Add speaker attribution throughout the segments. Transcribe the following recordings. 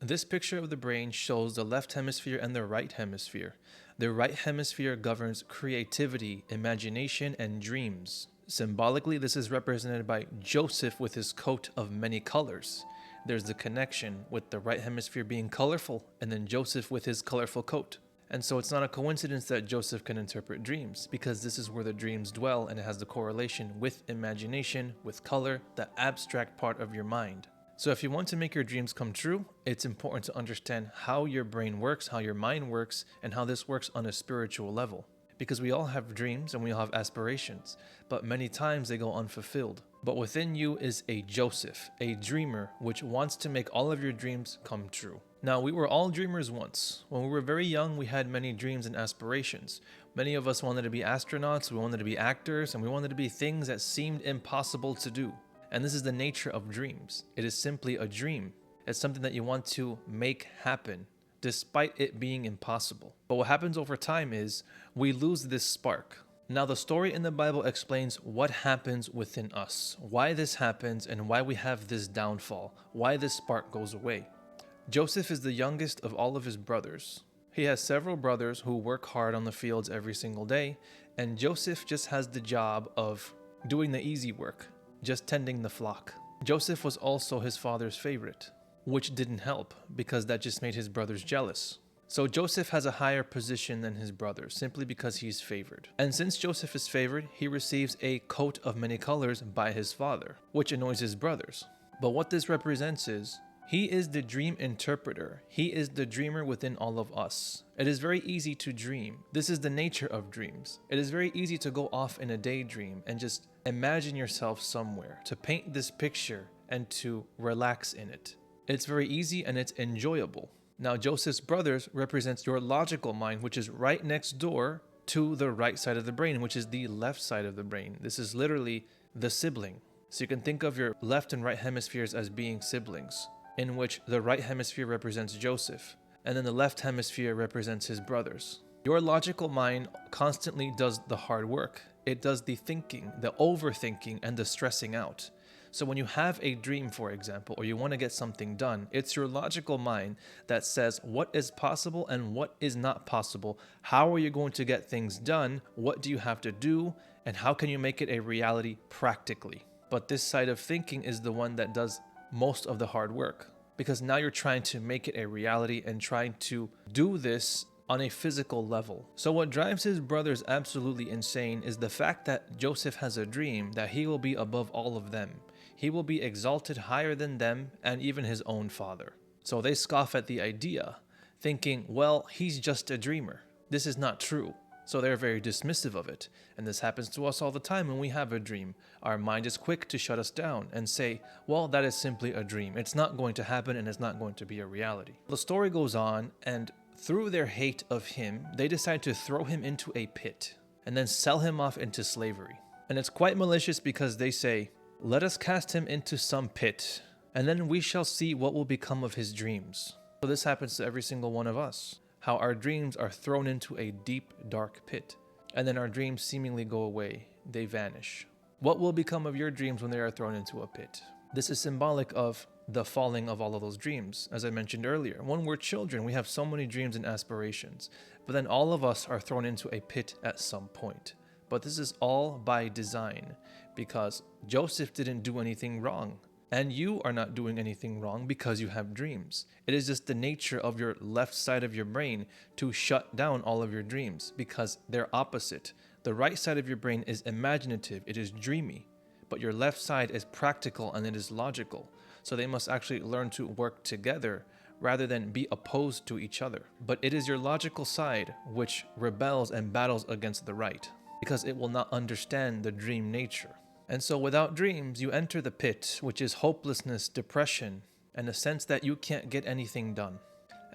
Speaker 1: This picture of the brain shows the left hemisphere and the right hemisphere. The right hemisphere governs creativity, imagination, and dreams. Symbolically, this is represented by Joseph with his coat of many colors. There's the connection with the right hemisphere being colorful, and then Joseph with his colorful coat. And so it's not a coincidence that Joseph can interpret dreams, because this is where the dreams dwell, and it has the correlation with imagination, with color, the abstract part of your mind. So if you want to make your dreams come true, it's important to understand how your brain works, how your mind works, and how this works on a spiritual level. Because we all have dreams and we all have aspirations, but many times they go unfulfilled. But within you is a Joseph, a dreamer, which wants to make all of your dreams come true. Now, we were all dreamers once. When we were very young, we had many dreams and aspirations. Many of us wanted to be astronauts, we wanted to be actors, and we wanted to be things that seemed impossible to do. And this is the nature of dreams. It is simply a dream. It's something that you want to make happen, despite it being impossible. But what happens over time is we lose this spark. Now, the story in the Bible explains what happens within us, why this happens, and why we have this downfall, why this spark goes away. Joseph is the youngest of all of his brothers. He has several brothers who work hard on the fields every single day, and Joseph just has the job of doing the easy work, just tending the flock. Joseph was also his father's favorite, which didn't help because that just made his brothers jealous. So Joseph has a higher position than his brothers simply because he's favored. And since Joseph is favored, he receives a coat of many colors by his father, which annoys his brothers. But what this represents is he is the dream interpreter. He is the dreamer within all of us. It is very easy to dream. This is the nature of dreams. It is very easy to go off in a daydream and just imagine yourself somewhere, to paint this picture and to relax in it. It's very easy and it's enjoyable. Now, Joseph's brothers represents your logical mind, which is right next door to the right side of the brain, which is the left side of the brain. This is literally the sibling. So you can think of your left and right hemispheres as being siblings, in which the right hemisphere represents Joseph, and then the left hemisphere represents his brothers. Your logical mind constantly does the hard work. It does the thinking, the overthinking, and the stressing out. So when you have a dream, for example, or you want to get something done, it's your logical mind that says what is possible and what is not possible. How are you going to get things done? What do you have to do? And how can you make it a reality practically? But this side of thinking is the one that does most of the hard work, because now you're trying to make it a reality and trying to do this on a physical level. So what drives his brothers absolutely insane is the fact that Joseph has a dream that he will be above all of them. He will be exalted higher than them and even his own father. So they scoff at the idea, thinking, well, he's just a dreamer. This is not true. So they're very dismissive of it. And this happens to us all the time when we have a dream. Our mind is quick to shut us down and say, well, that is simply a dream. It's not going to happen and it's not going to be a reality. The story goes on, and through their hate of him, they decide to throw him into a pit and then sell him off into slavery. And it's quite malicious because they say, let us cast him into some pit, and then we shall see what will become of his dreams. So this happens to every single one of us. How our dreams are thrown into a deep, dark pit, and then our dreams seemingly go away. They vanish. What will become of your dreams when they are thrown into a pit? This is symbolic of the falling of all of those dreams. As I mentioned earlier, when we're children, we have so many dreams and aspirations, but then all of us are thrown into a pit at some point. But this is all by design, because Joseph didn't do anything wrong. And you are not doing anything wrong because you have dreams. It is just the nature of your left side of your brain to shut down all of your dreams because they're opposite. The right side of your brain is imaginative, it is dreamy, but your left side is practical and it is logical. So they must actually learn to work together rather than be opposed to each other. But it is your logical side which rebels and battles against the right because it will not understand the dream nature. And so without dreams, you enter the pit, which is hopelessness, depression, and a sense that you can't get anything done.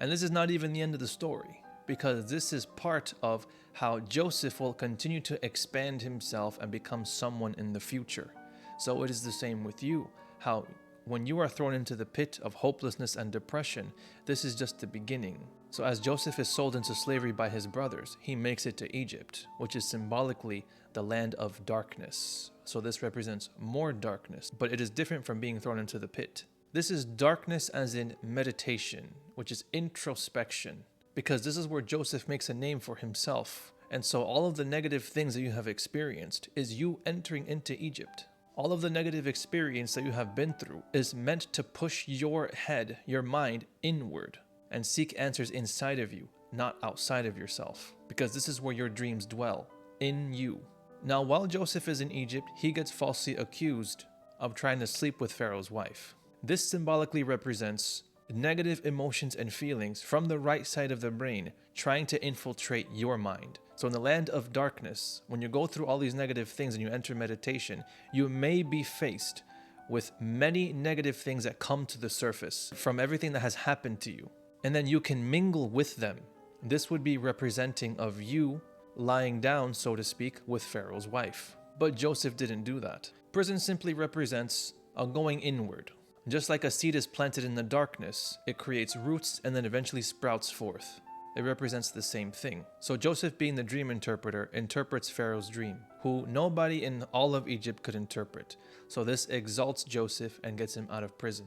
Speaker 1: And this is not even the end of the story, because this is part of how Joseph will continue to expand himself and become someone in the future. So it is the same with you, how when you are thrown into the pit of hopelessness and depression, this is just the beginning. So as Joseph is sold into slavery by his brothers, he makes it to Egypt, which is symbolically the land of darkness. So this represents more darkness, but it is different from being thrown into the pit. This is darkness as in meditation, which is introspection, because this is where Joseph makes a name for himself. And so all of the negative things that you have experienced is you entering into Egypt. All of the negative experience that you have been through is meant to push your head, your mind, inward and seek answers inside of you, not outside of yourself, because this is where your dreams dwell, in you. Now, while Joseph is in Egypt, he gets falsely accused of trying to sleep with Pharaoh's wife. This symbolically represents negative emotions and feelings from the right side of the brain trying to infiltrate your mind. So in the land of darkness, when you go through all these negative things and you enter meditation, you may be faced with many negative things that come to the surface from everything that has happened to you. And then you can mingle with them. This would be representing of you lying down, so to speak, with Pharaoh's wife. But Joseph didn't do that. Prison simply represents a going inward. Just like a seed is planted in the darkness, it creates roots and then eventually sprouts forth. It represents the same thing. So Joseph, being the dream interpreter, interprets Pharaoh's dream, who nobody in all of Egypt could interpret. So this exalts Joseph and gets him out of prison.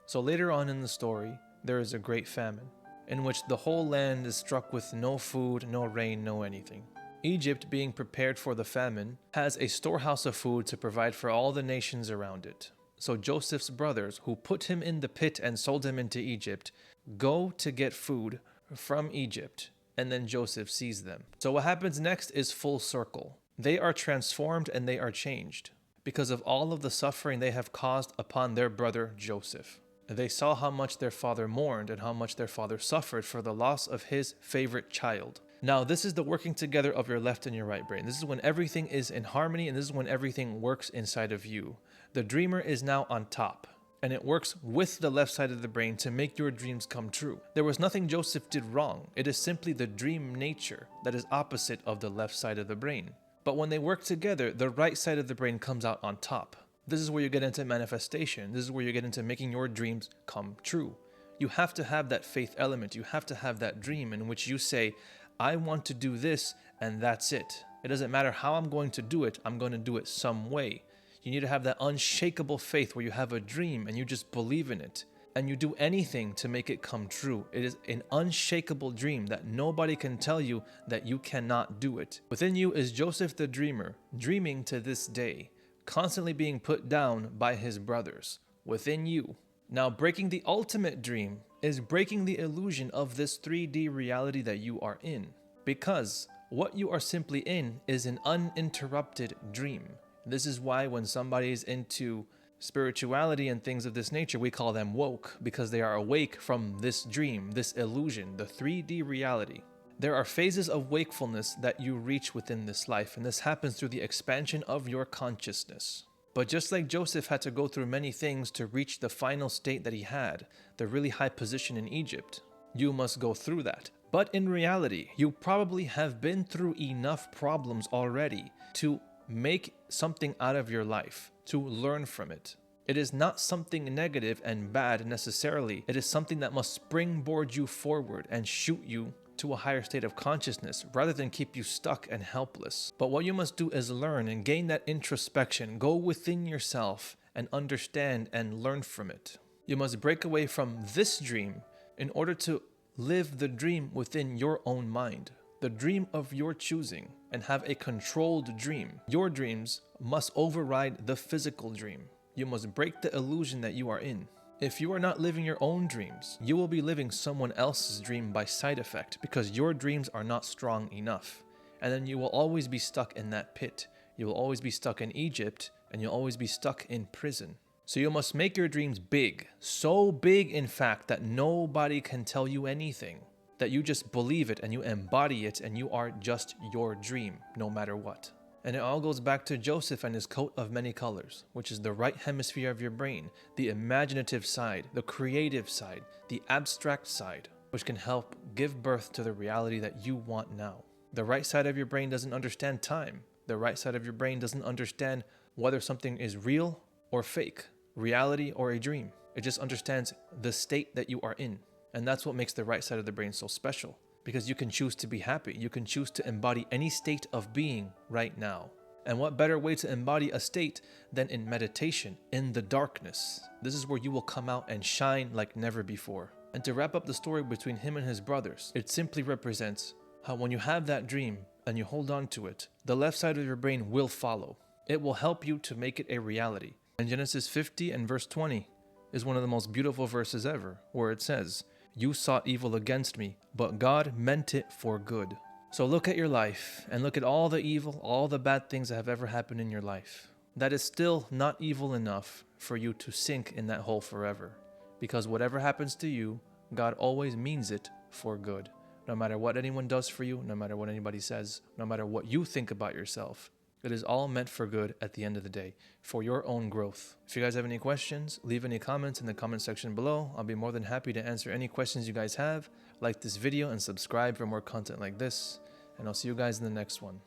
Speaker 1: So later on in the story, there is a great famine, in which the whole land is struck with no food, no rain, no anything. Egypt, being prepared for the famine, has a storehouse of food to provide for all the nations around it. So Joseph's brothers, who put him in the pit and sold him into Egypt, go to get food from Egypt, and then Joseph sees them. So what happens next is full circle. They are transformed and they are changed because of all of the suffering they have caused upon their brother Joseph. They saw how much their father mourned and how much their father suffered for the loss of his favorite child. Now, this is the working together of your left and your right brain. This is when everything is in harmony, and this is when everything works inside of you. The dreamer is now on top, and it works with the left side of the brain to make your dreams come true. There was nothing Joseph did wrong. It is simply the dream nature that is opposite of the left side of the brain. But when they work together, the right side of the brain comes out on top. This is where you get into manifestation. This is where you get into making your dreams come true. You have to have that faith element. You have to have that dream in which you say, I want to do this, and that's it. It doesn't matter how I'm going to do it. I'm going to do it some way. You need to have that unshakable faith where you have a dream and you just believe in it. And you do anything to make it come true. It is an unshakable dream that nobody can tell you that you cannot do it. Within you is Joseph the dreamer, dreaming to this day, constantly being put down by his brothers within you. Now, breaking the ultimate dream is breaking the illusion of this 3D reality that you are in, because what you are simply in is an uninterrupted dream. This is why when somebody is into spirituality and things of this nature, we call them woke, because they are awake from this dream, this illusion, the 3D reality. There are phases of wakefulness that you reach within this life, and this happens through the expansion of your consciousness. But just like Joseph had to go through many things to reach the final state that he had, the really high position in Egypt, you must go through that. But in reality, you probably have been through enough problems already to make something out of your life, to learn from it. It is not something negative and bad necessarily. It is something that must springboard you forward and shoot you to a higher state of consciousness rather than keep you stuck and helpless. But what you must do is learn and gain that introspection. Go within yourself and understand and learn from it. You must break away from this dream in order to live the dream within your own mind, the dream of your choosing, and have a controlled dream. Your dreams must override the physical dream. You must break the illusion that you are in. If you are not living your own dreams, you will be living someone else's dream by side effect, because your dreams are not strong enough. And then you will always be stuck in that pit. You will always be stuck in Egypt, and you'll always be stuck in prison. So you must make your dreams big. So big, in fact, that nobody can tell you anything. That you just believe it and you embody it, and you are just your dream, no matter what. And it all goes back to Joseph and his coat of many colors, which is the right hemisphere of your brain, the imaginative side, the creative side, the abstract side, which can help give birth to the reality that you want now. The right side of your brain doesn't understand time. The right side of your brain doesn't understand whether something is real or fake, reality or a dream. It just understands the state that you are in. And that's what makes the right side of the brain so special. Because you can choose to be happy. You can choose to embody any state of being right now. And what better way to embody a state than in meditation, in the darkness? This is where you will come out and shine like never before. And to wrap up the story between him and his brothers, it simply represents how when you have that dream and you hold on to it, the left side of your brain will follow. It will help you to make it a reality. And Genesis 50 and verse 20 is one of the most beautiful verses ever, where it says, "You sought evil against me, but God meant it for good." So look at your life and look at all the evil, all the bad things that have ever happened in your life. That is still not evil enough for you to sink in that hole forever. Because whatever happens to you, God always means it for good. No matter what anyone does for you, no matter what anybody says, no matter what you think about yourself, it is all meant for good at the end of the day, for your own growth. If you guys have any questions, leave any comments in the comment section below. I'll be more than happy to answer any questions you guys have. Like this video and subscribe for more content like this. And I'll see you guys in the next one.